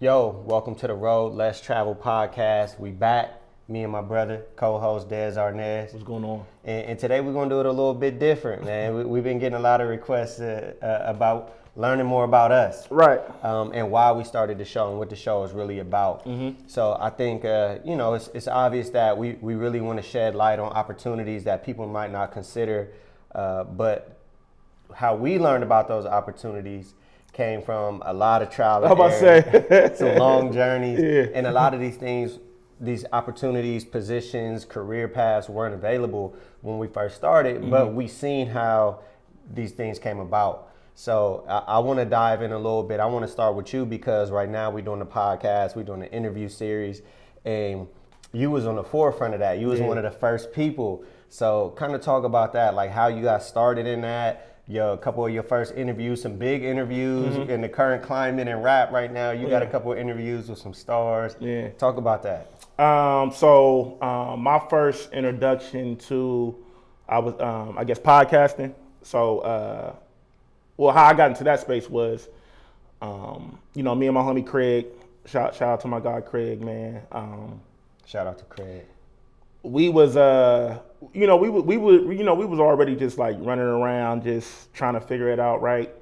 Yo, welcome to the Road Less Travel podcast. We back, me and my brother, co-host Dez Arnaz. What's going on? And today we're gonna do it a little bit different, man. We've been getting a lot of requests about learning more about us, Right. And why we started the show and what the show is really about. So I think it's obvious that we really want to shed light on opportunities that people might not consider, but how we learned about those opportunities came from a lot of trial and error, some long journeys, and a lot of these things, these opportunities, positions, career paths weren't available when we first started, but we seen how these things came about. So I want to dive in a little bit. I want to start with you because right now we're doing the podcast, we're doing the interview series, and you was on the forefront of that. You was one of the first people. So kind of talk about that, like how you got started in that. A couple of your first interviews, some big interviews in the current climate in rap right now. You got a couple of interviews with some stars. Yeah. Talk about that. My first introduction to, podcasting. So, how I got into that space was, me and my homie Craig. Shout out to my guy Craig, man. Shout out to Craig. We was we was already just like running around just trying to figure it out, right?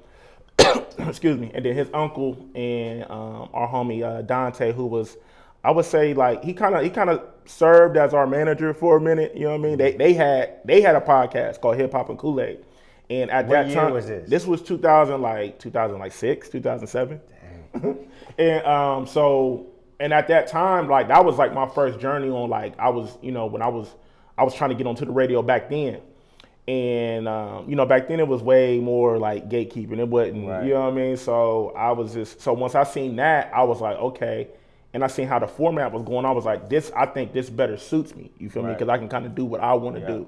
Excuse me. And then his uncle and our homie Dante, who was, I would say, like he kind of served as our manager for a minute, you know what I mean? They had a podcast called Hip Hop and Kool-Aid. And at that time, was this? This was 2006, 2007. Dang. And at that time, like that was like my first journey on like I was trying to get onto the radio back then. And back then it was way more like gatekeeping. It wasn't, right. You know what I mean? So once I seen that, I was like, okay. And I seen how the format was going, I was like, I think this better suits me. You feel me? Because I can kind of do what I want to do.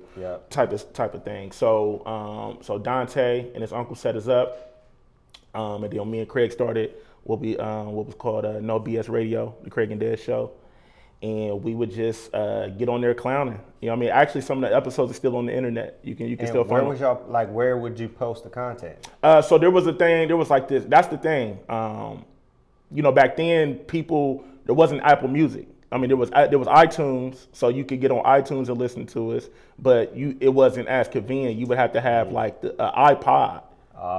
Type of thing. So Dante and his uncle set us up. And then me and Craig started what was called No BS Radio, the Rio and Dez show. And we would just get on there clowning. You know what I mean? Actually, some of the episodes are still on the internet. You can still find them. Was y'all, like, where would you post the content? So there was a thing, there was like this, that's the thing. Back then, there wasn't Apple Music. I mean, there was iTunes, so you could get on iTunes and listen to us, but it wasn't as convenient. You would have to have like the iPod.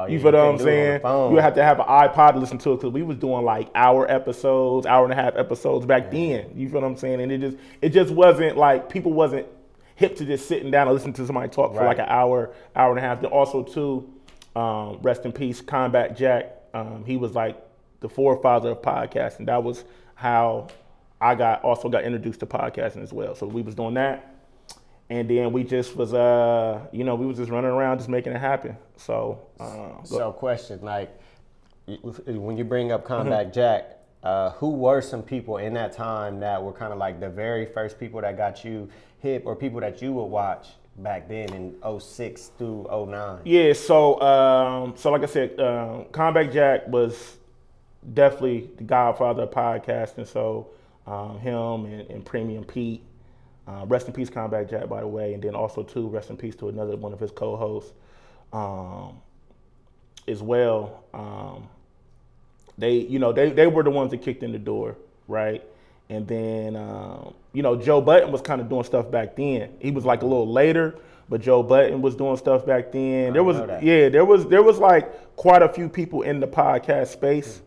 You feel what I'm saying? You would have to have an iPod to listen to it because we was doing like hour and a half episodes back then. You feel what I'm saying? And it just wasn't like people wasn't hip to just sitting down and listening to somebody talk for like an hour and a half. Then also too, rest in peace, Combat Jack. He was like the forefather of podcasting. That was how I also got introduced to podcasting as well. So we was doing that. And then we just was, we was just running around, just making it happen. So, question, like, when you bring up Combat Jack, who were some people in that time that were kind of like the very first people that got you hip, or people that you would watch back then in 06 through 09? Yeah, so like I said, Combat Jack was definitely the godfather of podcasting. So him and Premium Pete. Rest in peace, Combat Jack, by the way, and then also too, rest in peace to another one of his co-hosts, as well. They were the ones that kicked in the door, right? And then Joe Budden was kind of doing stuff back then. He was like a little later, but Joe Budden was doing stuff back then. There was like quite a few people in the podcast space,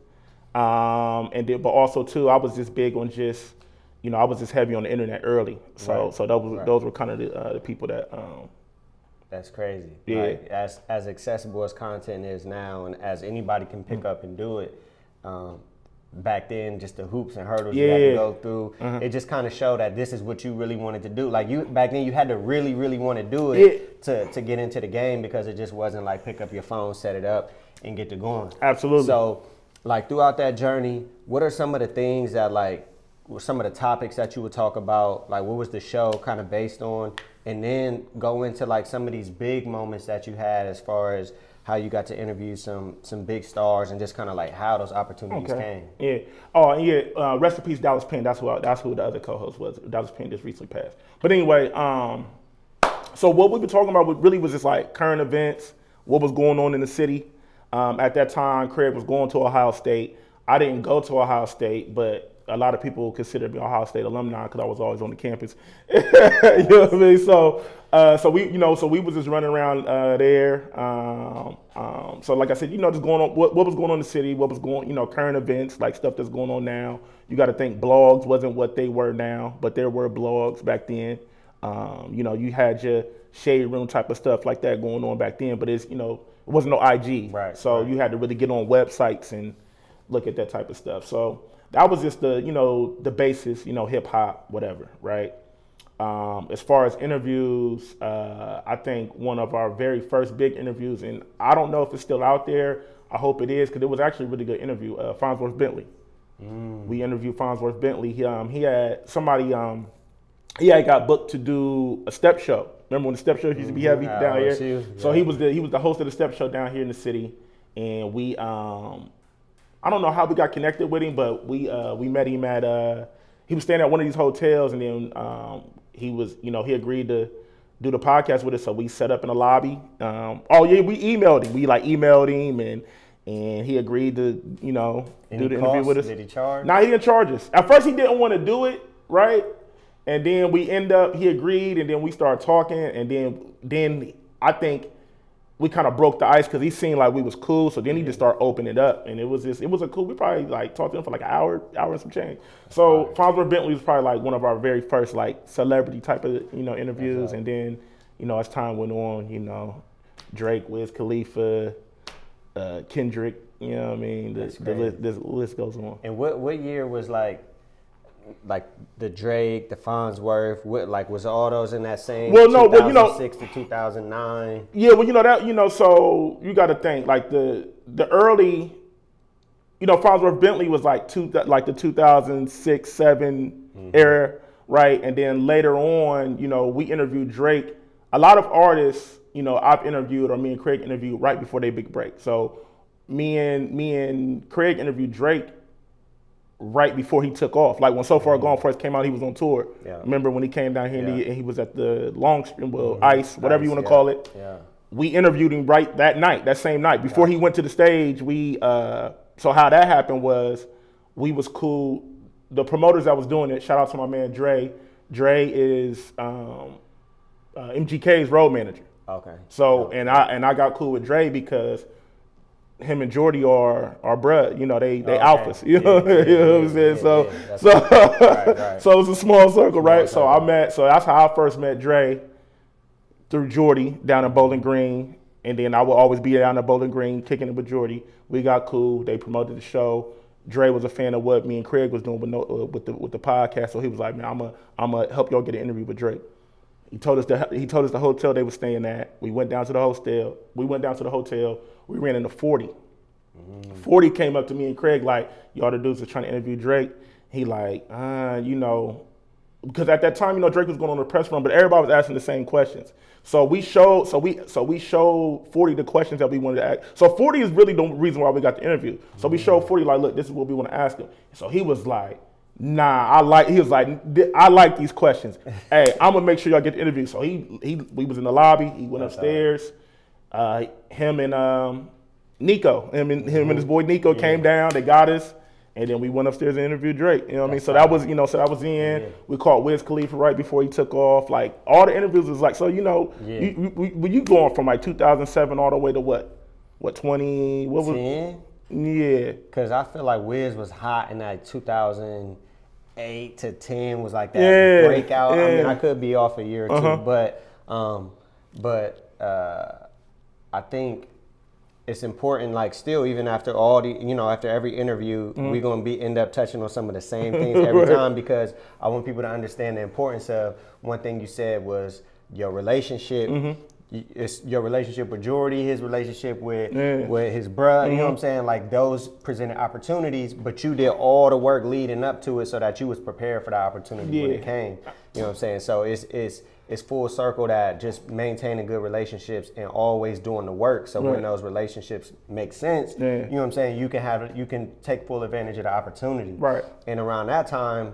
but also too, I was just big on just. I was just heavy on the internet early, so those were kind of the people that. That's crazy. Yeah. Like, as accessible as content is now, and as anybody can pick up and do it, back then just the hoops and hurdles you had to go through. It just kind of showed that this is what you really wanted to do. Like back then, you had to really, really want to do it to get into the game because it just wasn't like pick up your phone, set it up, and get to going. Absolutely. So, like throughout that journey, what are some of the things that some of the topics that you would talk about, like what was the show kind of based on, and then go into like some of these big moments that you had as far as how you got to interview some big stars and just kind of like how those opportunities came. Yeah. Oh, and yeah. Rest in peace, Dallas Penn. That's who the other co-host was. Dallas Penn just recently passed. But anyway, so what we were talking about really was just like current events, what was going on in the city. At that time, Craig was going to Ohio State. I didn't go to Ohio State, but a lot of people consider me Ohio State alumni because I was always on the campus. You know what I mean? So we was just running around there. So like I said, just going on what was going on in the city, what was going, current events, like stuff that's going on now. You got to think blogs wasn't what they were now, but there were blogs back then. You had your shade room type of stuff like that going on back then, but it wasn't no IG. Right. So you had to really get on websites and look at that type of stuff. So that was just the basis, hip hop, whatever, right? As far as interviews, I think one of our very first big interviews, and I don't know if it's still out there. I hope it is, because it was actually a really good interview. Farnsworth Bentley. We interviewed Farnsworth Bentley. He had somebody. He had got booked to do a step show. Remember when the step shows used to be heavy down here? Yeah. So he was the host of the step show down here in the city, and we I don't know how we got connected with him, but we met him at he was staying at one of these hotels, and then he was he agreed to do the podcast with us, so we set up in the lobby. We emailed him. We emailed him, and he agreed to do the interview with us. Did he charge? No, he didn't charge us. At first, he didn't want to do it, right? And then he agreed, and then we started talking, and then I think we kind of broke the ice because he seemed like we was cool. So then he just started opening it up, and it was a cool. We probably talked to him for like an hour and some change. So Farnsworth Bentley was probably one of our very first celebrity type of interviews, and then as time went on, Drake, Wiz Khalifa, Kendrick, you know what I mean. The list goes on. And what year was like the Drake, the Farnsworth, was all those in that same 2006 to 2009? Yeah, so you got to think the early, Farnsworth Bentley was the 2006, 7 era, right? And then later on, we interviewed Drake. A lot of artists, I've interviewed, or me and Craig interviewed right before they big break. So me and Craig interviewed Drake right before he took off. Like when So Far Gone first came out, he was on tour. Yeah. Remember when he came down here and he was at the Ice, whatever you want to call it. Yeah. We interviewed him right that same night. Before he went to the stage, so how that happened was we was cool. The promoters that was doing it, shout out to my man Dre. Dre is MGK's road manager. Okay. So and I got cool with Dre because him and Jordy are bruh, they alphas, you know what I'm saying? So it was a small circle, right? So that's how I first met Dre, through Jordy down in Bowling Green, and then I would always be down at Bowling Green kicking it with Jordy. We got cool. They promoted the show. Dre was a fan of what me and Craig was doing with the podcast, so he was like, man, I'm gonna help y'all get an interview with Drake. He told us the hotel they were staying at. We went down to the hotel. We ran into 40. 40 came up to me and Craig like, y'all the dudes are trying to interview Drake. He because at that time, Drake was going on the press run, but everybody was asking the same questions. So we showed 40 the questions that we wanted to ask. So 40 is really the reason why we got the interview. So we showed 40 look, this is what we want to ask him. So he was like, I like these questions. Hey, I'm gonna make sure y'all get the interview. So we was in the lobby. He went upstairs. Him and Nico, him and his boy Nico came down. They got us, and then we went upstairs and interviewed Drake. You know what I mean? So that was in. Yeah. We caught Wiz Khalifa right before he took off. Like all the interviews was like, so you going from 2007 all the way to what 20? What was 10? Yeah. Because I feel like Wiz was hot in that 2008 to 10 was like that breakout. Yeah. I mean, I could be off a year or two, but I think it's important, still, even after all after every interview, we're going to end up touching on some of the same things every time, because I want people to understand the importance of one thing you said was your relationship. It's your relationship with Jordy, his relationship with his bruh, you know what I'm saying? Like those presented opportunities, but you did all the work leading up to it so that you was prepared for the opportunity when it came. You know what I'm saying? So it's full circle that just maintaining good relationships and always doing the work. So when those relationships make sense, you know what I'm saying, you can take full advantage of the opportunity. Right. And around that time,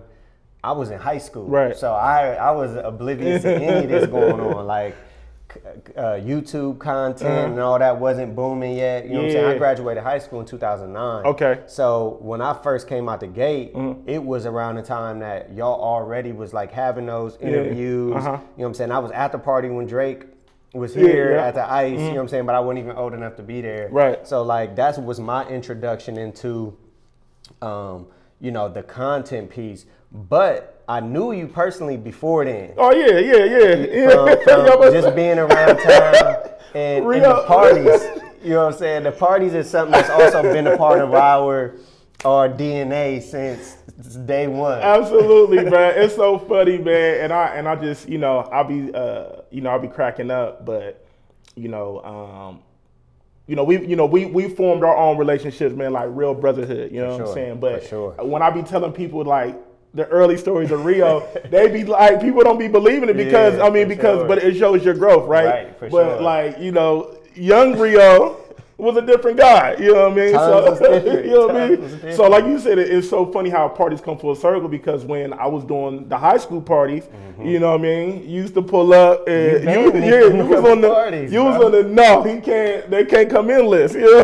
I was in high school. Right. So I was oblivious to any of this going on. YouTube content and all that wasn't booming yet. You know what I'm saying? I graduated high school in 2009. Okay. So when I first came out the gate, it was around the time that y'all already was like having those interviews. You know what I'm saying? I was at the party when Drake was here at the ICE, you know what I'm saying? But I wasn't even old enough to be there. Right. So like that was my introduction into, you know, the content piece. But I knew you personally before then. Oh yeah. From just being around town and the parties. You know what I'm saying? The parties is something that's also been a part of our DNA since day one. Absolutely, man. It's so funny, man. And I just, you know, I'll be cracking up, but we formed our own relationships, man, like real brotherhood. You know what I'm saying? But when I be telling people like the early stories of Rio, they be like, people don't be believing it because but it shows your growth, right? But like, you know, young Rio was a different guy, you know what I mean? So like you said, it's so funny how parties come full circle, because when I was doing the high school parties, you know what I mean, you used to pull up and you was on the they can't come in list, you know?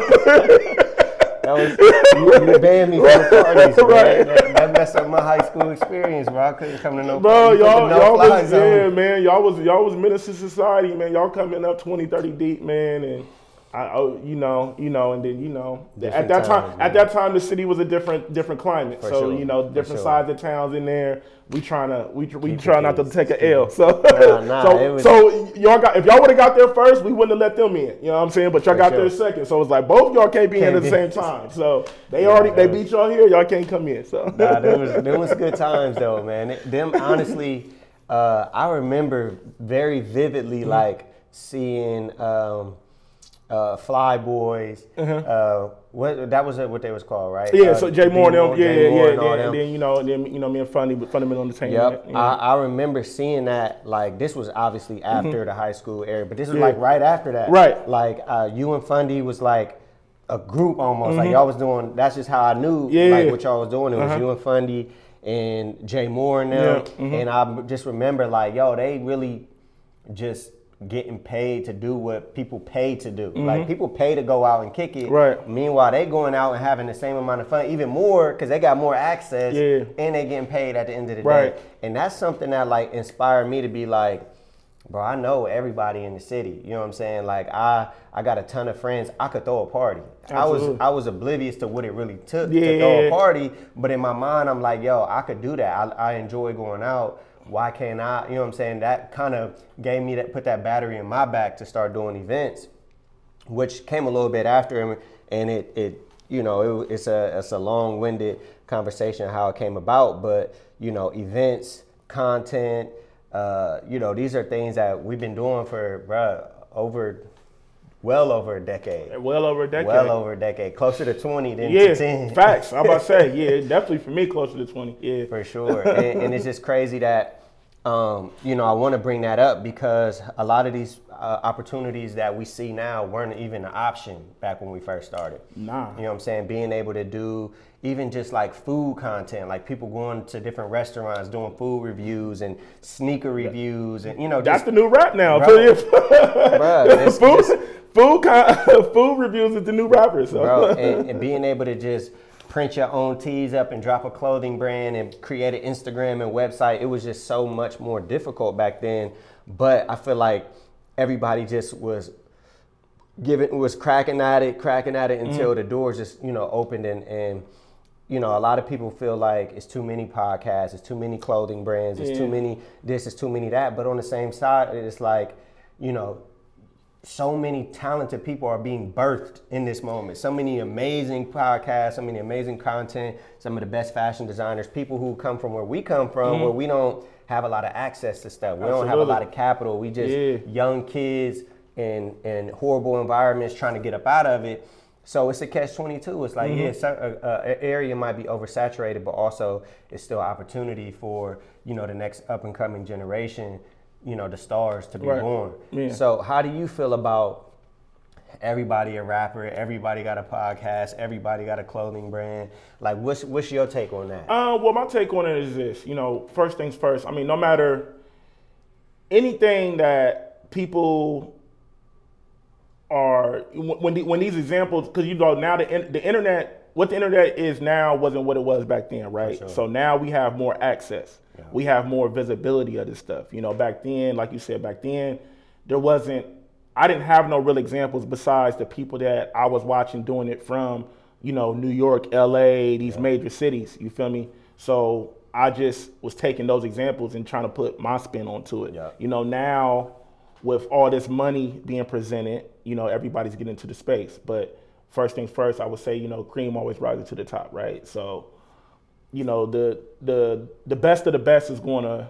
You banned me from the parties, right? That messed up my high school experience, bro. I couldn't come to no parties. Y'all was menace to society, man. Y'all coming up 20, 30 deep, man, and and then at that time the city was a different climate. Different sides of towns in there. We try not to take an L. So if y'all would have got there first, we wouldn't have let them in. You know what I'm saythem? But y'all got there second. So it's like both y'all can't be in at the same time. So they beat y'all here, y'all can't come in. So them was good times though, man. Them honestly, I remember very vividly like seeing Fly Boys, that was what they was called, right? Yeah, so Jay Moore and them, and then me and Fundamental Entertainment. Yep, I remember seeing that. Like this was obviously after the high school era, but this was like right after that. Right. Like you and Fundy was like a group almost. Like y'all was doing. That's just how I knew like what y'all was doing. It was you and Fundy and Jay Moore and them, and I just remember like, yo, they really just getting paid to do what people pay to do. Like people pay to go out and kick it. Right. Meanwhile, they going out and having the same amount of fun, even more, because they got more access and they getting paid at the end of the day. And that's something that like inspired me to be like, bro, I know everybody in the city. You know what I'm saying? Like I got a ton of friends. I could throw a party. Absolutely. I was oblivious to what it really took to throw a party. But in my mind, I'm like, yo, I could do that. I enjoy going out. Why can't I? You know what I'm saying? That kind of gave me put that battery in my back to start doing events, which came a little bit after, and it's a long-winded conversation how it came about. But events, content, these are things that we've been doing for well over a decade. Well over a decade. Closer to 20 than to 10. Facts. I'm about to say, definitely for me, closer to 20. Yeah. For sure. and it's just crazy that, I want to bring that up because a lot of these opportunities that we see now weren't even an option back when we first started. Nah. You know what I'm saying? Being able to do even just like food content, like people going to different restaurants, doing food reviews and sneaker reviews, and that's the new rap now. Food reviews is the new rapper. So. Bro, and being able to just print your own tees up and drop a clothing brand and create an Instagram and website, it was just so much more difficult back then. But I feel like everybody just was cracking at it until the doors just opened and a lot of people feel like it's too many podcasts, it's too many clothing brands, it's too many this, it's too many that. But on the same side, it's like, so many talented people are being birthed in this moment. So many amazing podcasts, so many amazing content, some of the best fashion designers, people who come from where we come from, where we don't have a lot of access to stuff. We don't have a lot of capital. We just young kids in horrible environments trying to get up out of it. So it's a catch-22. It's like, an area might be oversaturated, but also it's still opportunity for, the next up-and-coming generation, the stars to be born. Yeah. So how do you feel about everybody a rapper, everybody got a podcast, everybody got a clothing brand? Like, what's your take on that? Well, my take on it is this. First things first. I mean, no matter anything that people are when these examples, because now the internet, what the internet is now wasn't what it was back then, right? Sure. So now we have more access, we have more visibility of this stuff. Back then, like you said, I didn't have no real examples besides the people that I was watching doing it from, New York, LA, these major cities. You feel me? So I just was taking those examples and trying to put my spin onto it. Yeah. Now with all this money being presented, everybody's getting into the space. But first things first, I would say, cream always rises to the top, right? So, the best of the best is going to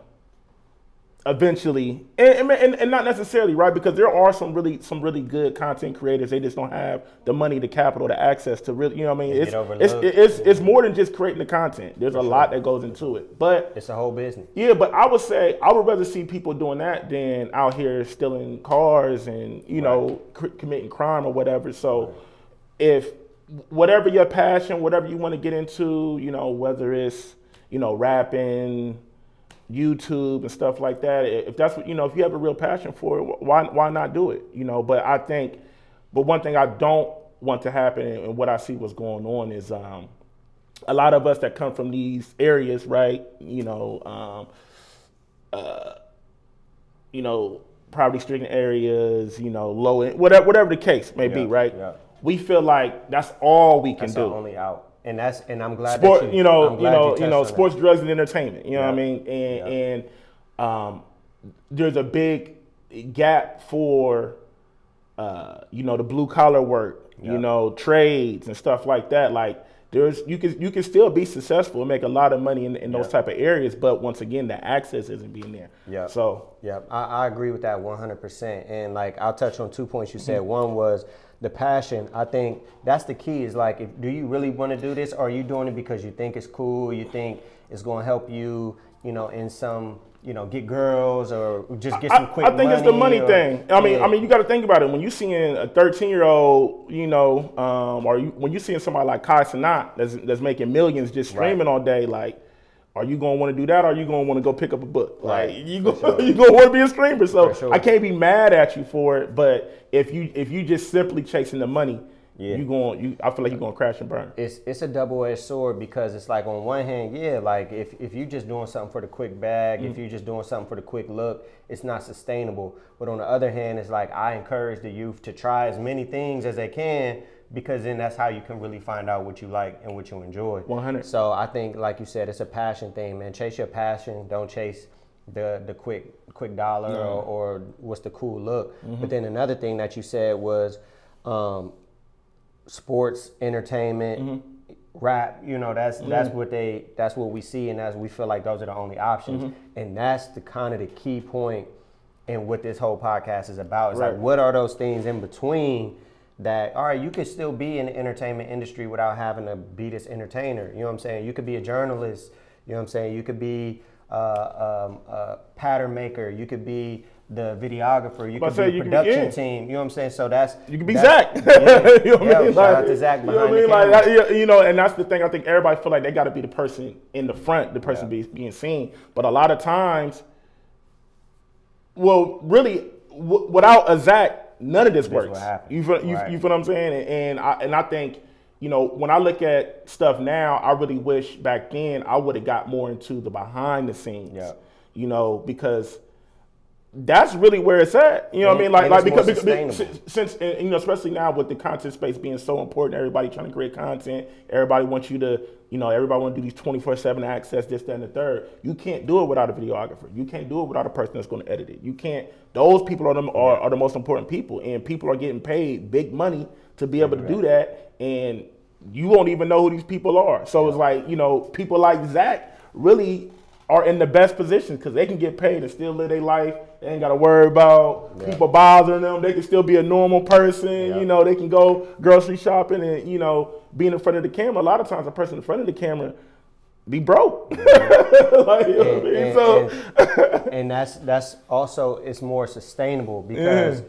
eventually, and not necessarily, right? Because there are some really good content creators. They just don't have the money, the capital, the access to really, it's more than just creating the content. There's a lot that goes into it, but it's a whole business. Yeah, but I would say I would rather see people doing that than out here stealing cars and committing crime or whatever. So if whatever your passion, whatever you want to get into, whether it's rapping, YouTube and stuff like that, if that's what if you have a real passion for it, why not do it? But one thing I don't want to happen, and what I see what's going on is a lot of us that come from these areas, right? Poverty-stricken areas, low end, whatever the case may be, right? Yeah. We feel like that's all we can that's do. Our only out. And I'm glad Sport, that you sports, drugs, and entertainment. You know what I mean? And there's a big gap for the blue collar work, trades and stuff like that. Like you can still be successful and make a lot of money in those type of areas, but once again, the access isn't being there. Yeah. So I agree with that 100%. And like I'll touch on 2 points you said. One was the passion. I think that's the key. Is like, do you really want to do this, or are you doing it because you think it's cool, you think it's going to help you, in some, get girls or just get some quick money? I think it's the money thing. I mean, you got to think about it. When you seeing a 13-year-old, when you seeing somebody like Kai Cenat that's making millions just streaming all day, like, are you gonna want to do that, or are you gonna want to go pick up a book? Like you gonna want to be a streamer. So I can't be mad at you for it. But if you just simply chasing the money, I feel like you're gonna crash and burn. It's a double-edged sword, because it's like, on one hand, like if you're just doing something for the quick bag, if you're just doing something for the quick look, it's not sustainable. But on the other hand, it's like, I encourage the youth to try as many things as they can, because then that's how you can really find out what you like and what you enjoy. 100. So I think, like you said, it's a passion thing, man. Chase your passion. Don't chase the quick dollar or what's the cool look. But then another thing that you said was sports, entertainment, rap. That's what we see, and we feel like those are the only options. And that's the kind of the key point in what this whole podcast is about. It's like, what are those things in between? That, all right, you could still be in the entertainment industry without having to be this entertainer. You know what I'm saying? You could be a journalist. You know what I'm saying? You could be a pattern maker. You could be the videographer. You could be a production team. You know what I'm saying? So you can be Zach. You know what I mean? Shout out to Zach behind the camera. And that's the thing. I think everybody feel like they got to be the person in the front, the person being seen. But a lot of times, well, really, without a Zach, none of this works. You feel what I'm saying? And I think, when I look at stuff now, I really wish back then I would have got more into the behind the scenes. Because that's really where it's at. You know what I mean? Like because since especially now with the content space being so important, everybody trying to create content, everybody wants you to, everybody want to do these 24/7 access, this, that, and the third. You can't do it without a videographer. You can't do it without a person that's going to edit it. You can't. Those people are the most important people, and people are getting paid big money to be able to do that, and you won't even know who these people are. So it's like, people like Zach really are in the best position because they can get paid and still live their life. They ain't got to worry about people bothering them. They can still be a normal person. They can go grocery shopping and, being in front of the camera. A lot of times a person in front of the camera be broke. And that's also, it's more sustainable because,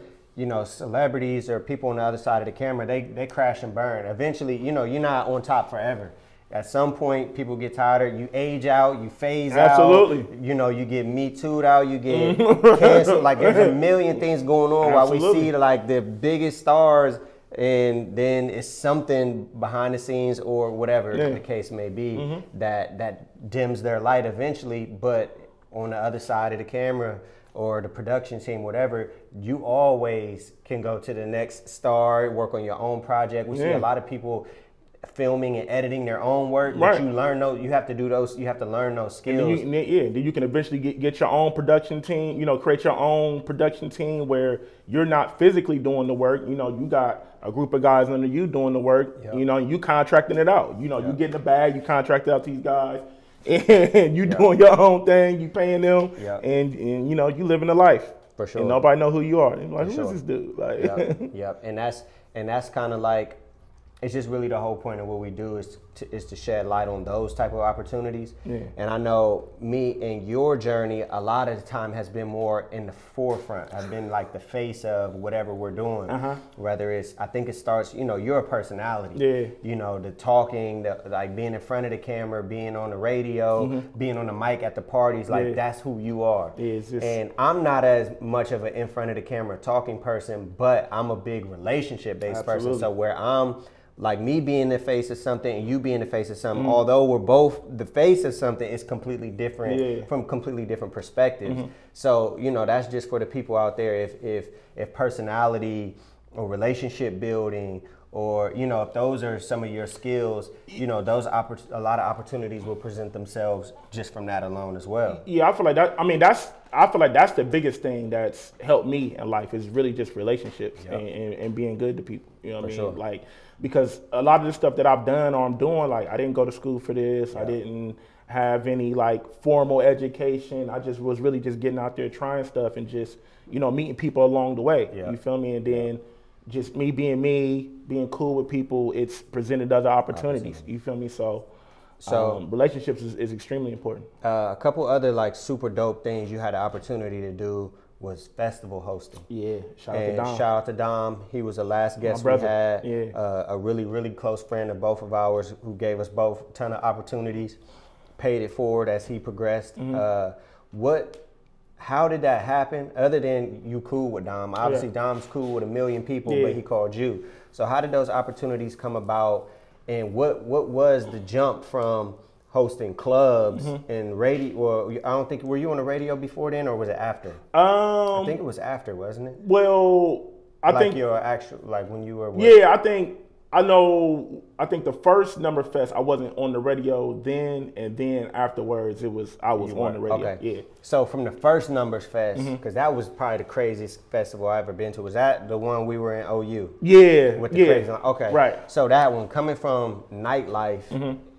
celebrities or people on the other side of the camera, they crash and burn. Eventually, you're not on top forever. At some point, people get tired. You age out, you phase Absolutely. out. You know, you get Me Too'd out, you get canceled. Like, there's a million things going on while we see like the biggest stars, and then it's something behind the scenes or whatever the case may be that dims their light eventually. But on the other side of the camera or the production team, whatever, you always can go to the next star, work on your own project. We see a lot of people filming and editing their own work, but you learn those, you have to do those, you have to learn those skills. And then you can eventually get your own production team, you know, create your own production team where you're not physically doing the work. You know, you got a group of guys under you doing the work, you know, you contracting it out. You know, you get in the bag, you contract it out to these guys, and you doing your own thing, you paying them, and you know, you living the life. For sure. And nobody know who you are. And like, who is this dude? Like, Yep. And that's kind of like, it's just really the whole point of what we do is to shed light on those type of opportunities. And I know me and your journey a lot of the time has been more in the forefront. I've been like the face of whatever we're doing. Whether it's, I think it starts, you know, you're a personality. You know, the talking, like being in front of the camera, being on the radio, being on the mic at the parties, like that's who you are. And I'm not as much of an in front of the camera talking person, but I'm a big relationship based person. So where I'm like, me being the face of something and you being the face of something, although we're both the face of something, it's completely different from completely different perspectives. So, you know, that's just for the people out there. If personality or relationship building, or, you know, if those are some of your skills, you know, those a lot of opportunities will present themselves just from that alone as well. Yeah, I feel like that. I mean, I feel like that's the biggest thing that's helped me in life, is really just relationships and being good to people. You know what I mean? Like, because a lot of the stuff that I've done or I'm doing, like, I didn't go to school for this. I didn't have any like formal education. I just was really just getting out there trying stuff and just, you know, meeting people along the way. You feel me? And then just me, being cool with people, it's presented other opportunities. You feel me? So relationships is extremely important. A couple other like super dope things you had the opportunity to do was festival hosting. Shout out to Dom. Shout out to Dom. He was the last guest we had. A really, really close friend of both of ours who gave us both a ton of opportunities, paid it forward as he progressed. How did that happen? Other than you cool with Dom. Obviously Dom's cool with a million people, but he called you. So how did those opportunities come about, and what was the jump from hosting clubs and radio? Well, I don't think, were you on the radio before then, or was it after? I think it was after, wasn't it? Well, I think your actual, like when you were. I think the first Number Fest, I wasn't on the radio then, and then afterwards I was on the radio. So from the first Numbers Fest, because that was probably the craziest festival I ever been to. Was that the one we were in OU? With the crazy, right. So that one, coming from nightlife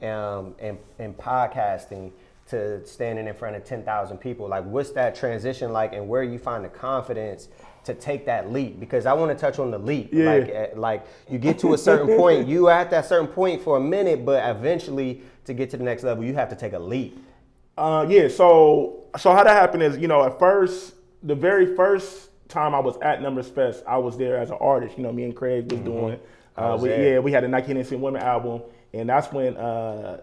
and podcasting to standing in front of 10,000 people, like, what's that transition like, and where you find the confidence to take that leap? Because I want to touch on the leap. Like you get to a certain point, you at that certain point for a minute, but eventually to get to the next level, you have to take a leap. So how that happened is, you know, at first, the very first time I was at Numbers Fest, I was there as an artist. You know, me and Craig was doing. We had a Nike Innocent Women album. And that's when,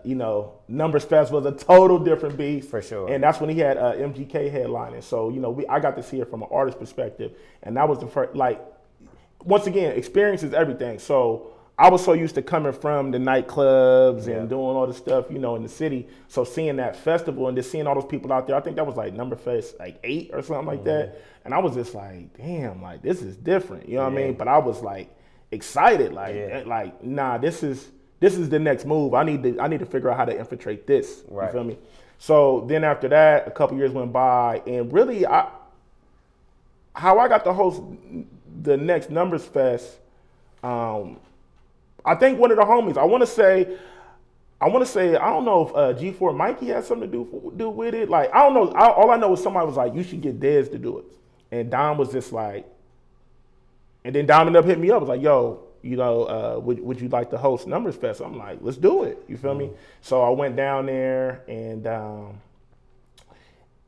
you know, Numbers Fest was a total different beast. For sure. And that's when he had MGK headlining. So, you know, I got to see it from an artist perspective. And that was the first, like, once again, experience is everything. So I was so used to coming from the nightclubs and doing all the stuff, you know, in the city. So seeing that festival and just seeing all those people out there, I think that was like Number Fest, like 8 or something like that. And I was just like, damn, like, this is different. You know what I mean? But I was like excited, like, nah, this is the next move. I need to figure out how to infiltrate this. You feel me? So then after that, a couple years went by, and really, how I got to host the next Numbers Fest, I think one of the homies, I want to say, I don't know if G4 Mikey had something to do with it. Like, I don't know. All I know is somebody was like, you should get Dez to do it. And Dom was just like, and then Dom ended up hitting me up. I was like, yo, you know, would you like to host Numbers Fest? I'm like, let's do it. You feel me? So I went down there, and,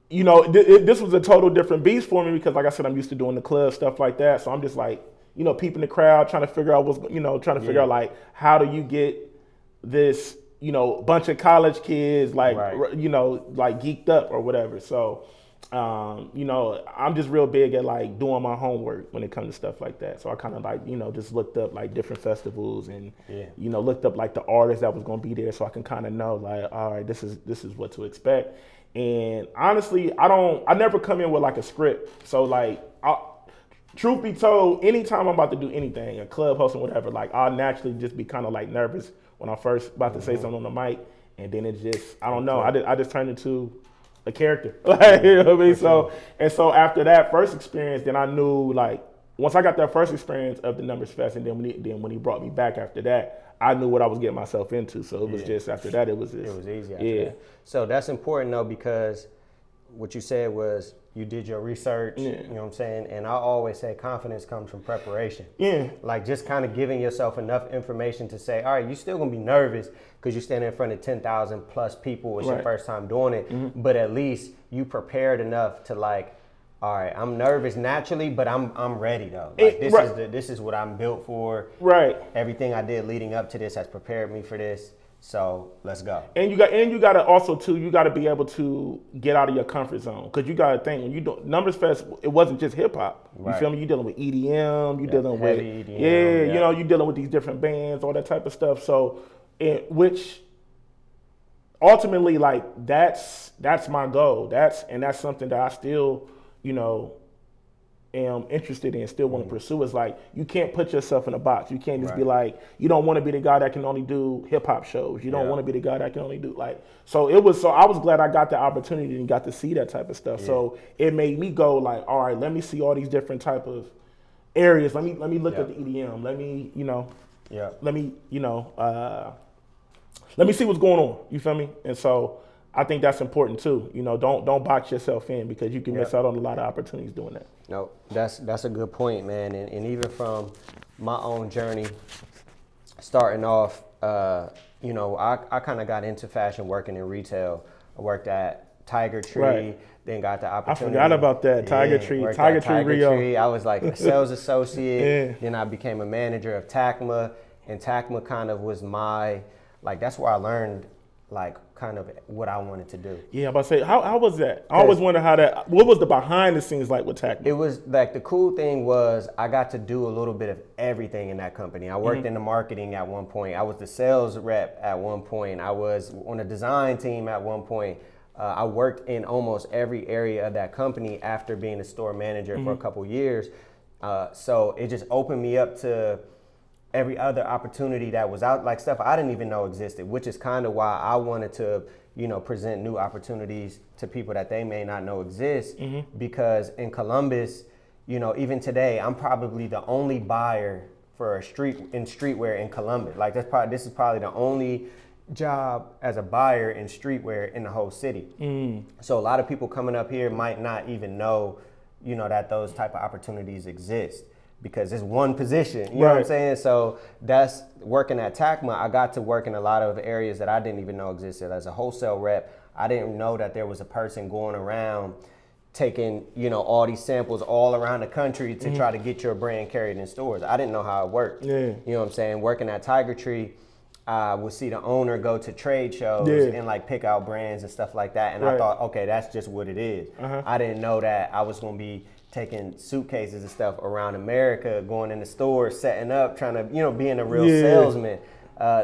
you know, this was a total different beast for me because, like I said, I'm used to doing the club, stuff like that. So I'm just like, you know, peeping the crowd, trying to figure out like, how do you get this you know, a bunch of college kids, like, Right. you know, like geeked up or whatever. So, you know, I'm just real big at like doing my homework when it comes to stuff like that. So I kind of like, you know, just looked up like different festivals and, you know, looked up like the artists that was going to be there so I can kind of know like, all right, this is what to expect. And honestly, I never come in with like a script. So like, truth be told, anytime I'm about to do anything, a club hosting, whatever, like I'll naturally just be kind of like nervous when I'm first about to say something on the mic. And then it just, I don't know, I just turned into a character. Like, you know what I mean? So, and so after that first experience, then I knew like, once I got that first experience of the Numbers Fest, and then when he brought me back after that, I knew what I was getting myself into. So it was just, after that, it was easy after that. So that's important though, because what you said was you did your research, you know what I'm saying? And I always say confidence comes from preparation. Like just kind of giving yourself enough information to say, all right, you're still gonna be nervous because you're standing in front of 10,000 plus people. It's your first time doing it, but at least you prepared enough to like, all right, I'm nervous naturally, but I'm ready though. Like this is what I'm built for. Right. Everything I did leading up to this has prepared me for this. So let's go. And you got to also too, you got to be able to get out of your comfort zone, because you got to think when you do Numbers Fest, it wasn't just hip hop. You feel me? You dealing with EDM, you dealing with EDM, you know, you dealing with these different bands, all that type of stuff. So, which ultimately, like that's my goal. That's something that I still, you know, am interested in, still want to pursue. Is like, you can't put yourself in a box. You can't just be like, you don't want to be the guy that can only do hip hop shows. You don't want to be the guy that can only do like, so I was glad I got the opportunity and got to see that type of stuff. So it made me go like, all right, let me see all these different type of areas. Let me look at the EDM. Let me, you know, let me, you know, let me see what's going on. You feel me? And so I think that's important too. You know, don't box yourself in, because you can miss out on a lot of opportunities doing that. No, that's a good point, man. And even from my own journey, starting off, you know, I kind of got into fashion working in retail. I worked at Tiger Tree, then got the opportunity. I forgot about that. Tiger Tree, Rio. I was like a sales associate. Then I became a manager of TACMA, and TACMA kind of was my, like, that's where I learned like kind of what I wanted to do. Yeah, I'm about to say, how was that? I always wonder what was the behind the scenes like with TACMA? It was like, the cool thing was I got to do a little bit of everything in that company. I worked in the marketing at one point. I was the sales rep at one point. I was on a design team at one point. I worked in almost every area of that company after being a store manager for a couple years. So it just opened me up to every other opportunity that was out, like stuff I didn't even know existed, which is kind of why I wanted to, you know, present new opportunities to people that they may not know exist. Because in Columbus, you know, even today, I'm probably the only buyer for a streetwear in Columbus. Like this is probably the only job as a buyer in streetwear in the whole city. So a lot of people coming up here might not even know, you know, that those type of opportunities exist, because it's one position, you know what I'm saying? So that's working at TACMA. I got to work in a lot of areas that I didn't even know existed. As a wholesale rep, I didn't know that there was a person going around taking, you know, all these samples all around the country to try to get your brand carried in stores. I didn't know how it worked. You know what I'm saying? Working at Tiger Tree, I would see the owner go to trade shows and like pick out brands and stuff like that. And I thought, okay, that's just what it is. I didn't know that I was going to be taking suitcases and stuff around America, going in the stores, setting up, trying to, you know, being a real salesman.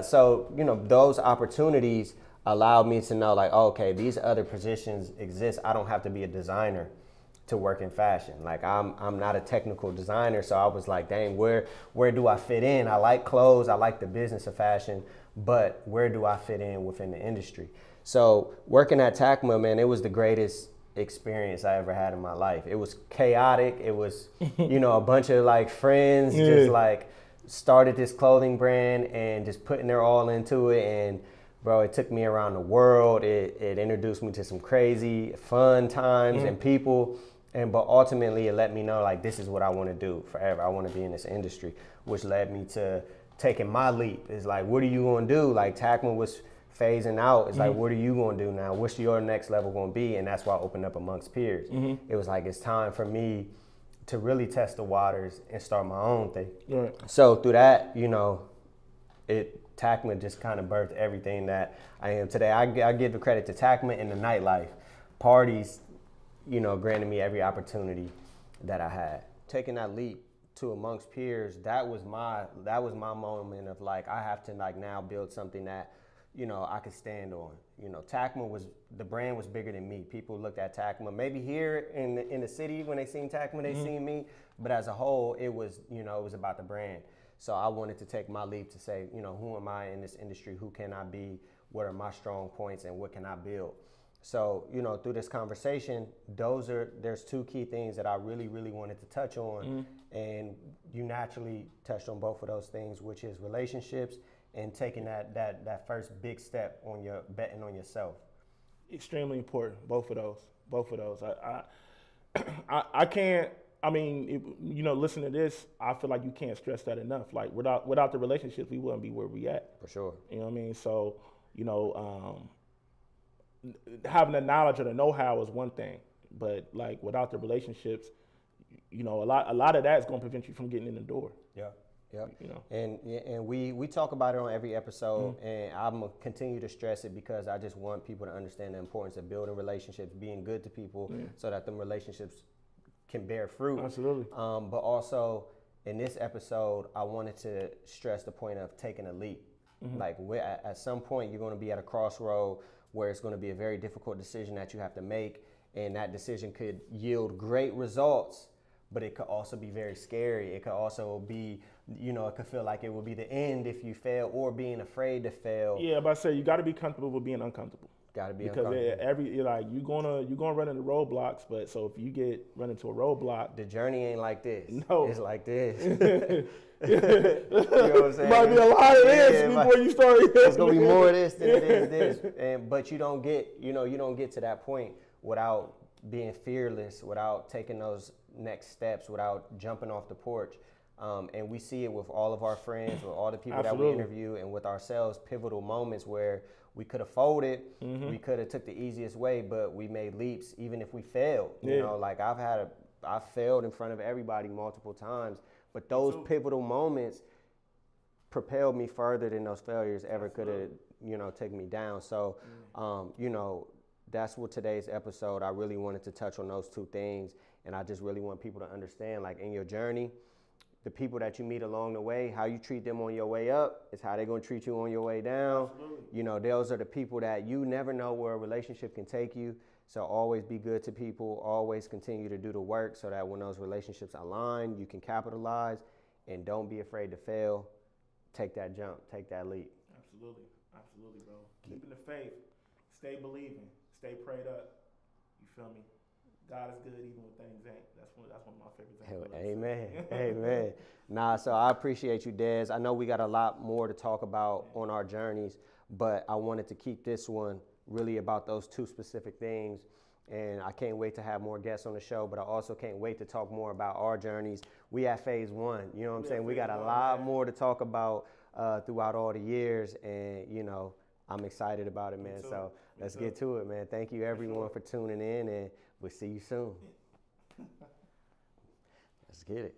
So, you know, those opportunities allowed me to know like, oh, okay, these other positions exist. I don't have to be a designer to work in fashion. Like I'm not a technical designer. So I was like, dang, where do I fit in? I like clothes, I like the business of fashion, but where do I fit in within the industry? So working at TACMA, man, it was the greatest experience I ever had in my life. It was chaotic. It was, you know, a bunch of like friends just like started this clothing brand and just putting their all into it. And bro, it took me around the world. It introduced me to some crazy fun times and people. But ultimately it let me know like, this is what I want to do forever. I want to be in this industry, which led me to taking my leap. It's like, what are you going to do? Like TACMA was phasing out. It's like, what are you going to do now? What's your next level going to be? And that's why I opened up amongst peers. It was like, it's time for me to really test the waters and start my own thing. So through that, you know, it Tackman just kind of birthed everything that I am today. I give the credit to Tackman and the nightlife. Parties, you know, granted me every opportunity that I had. Taking that leap to amongst peers, that was my moment of like, I have to like now build something that, you know, I could stand on. You know, the brand was bigger than me. People looked at Tackman. Maybe here in the city when they seen Tackman, they seen me. But as a whole, it was about the brand. So I wanted to take my leap to say, you know, who am I in this industry? Who can I be? What are my strong points and what can I build? So, you know, through this conversation, there's two key things that I really, really wanted to touch on. And you naturally touched on both of those things, which is relationships and taking that first big step on your betting on yourself. Extremely important, both of those. I can't. I mean, you know, listening to this, I feel like you can't stress that enough. Like without the relationships, we wouldn't be where we at. For sure. You know what I mean? So, you know, having the knowledge or the know-how is one thing, but like without the relationships, you know, a lot of that is going to prevent you from getting in the door. Yeah. Yep. You know, and we talk about it on every episode, and I'm gonna continue to stress it because I just want people to understand the importance of building relationships, being good to people, so that them relationships can bear fruit. Absolutely. But also in this episode, I wanted to stress the point of taking a leap. Like at some point, you're going to be at a crossroad where it's going to be a very difficult decision that you have to make, and that decision could yield great results. But it could also be very scary. It could also be, you know, it could feel like it will be the end if you fail, or being afraid to fail. Yeah, but I say you got to be comfortable with being uncomfortable. Got to be because uncomfortable. you're gonna run into roadblocks. But so if you run into a roadblock, the journey ain't like this. No, it's like this. You know what I'm saying? Might be a lot of this before you start. It's gonna be more of this than it is this. But you don't get to that point without being fearless, without taking those next steps, without jumping off the porch. And we see it with all of our friends, with all the people Absolutely. that we interview, and with ourselves, pivotal moments where we could have folded, we could have took the easiest way, but we made leaps even if we failed. You know, like I failed in front of everybody multiple times, but those pivotal moments propelled me further than those failures ever could have, you know, taken me down. So, you know, that's what today's episode, I really wanted to touch on those two things. And I just really want people to understand, like, in your journey, the people that you meet along the way, how you treat them on your way up is how they're going to treat you on your way down. Absolutely. You know, those are the people that you never know where a relationship can take you. So always be good to people, always continue to do the work so that when those relationships align, you can capitalize, and don't be afraid to fail. Take that jump, take that leap. Absolutely, bro. Keeping the faith, stay believing, stay prayed up. You feel me? God is good even when things ain't. That's one of my favorite things. Amen. Amen. Nah, so I appreciate you, Dez. I know we got a lot more to talk about on our journeys, but I wanted to keep this one really about those two specific things. And I can't wait to have more guests on the show, but I also can't wait to talk more about our journeys. We at phase 1, you know what I'm saying? We got a lot more to talk about throughout all the years, and, you know, I'm excited about it, man. So let's get to it, man. Thank you, everyone, for tuning in, and we'll see you soon. Let's get it.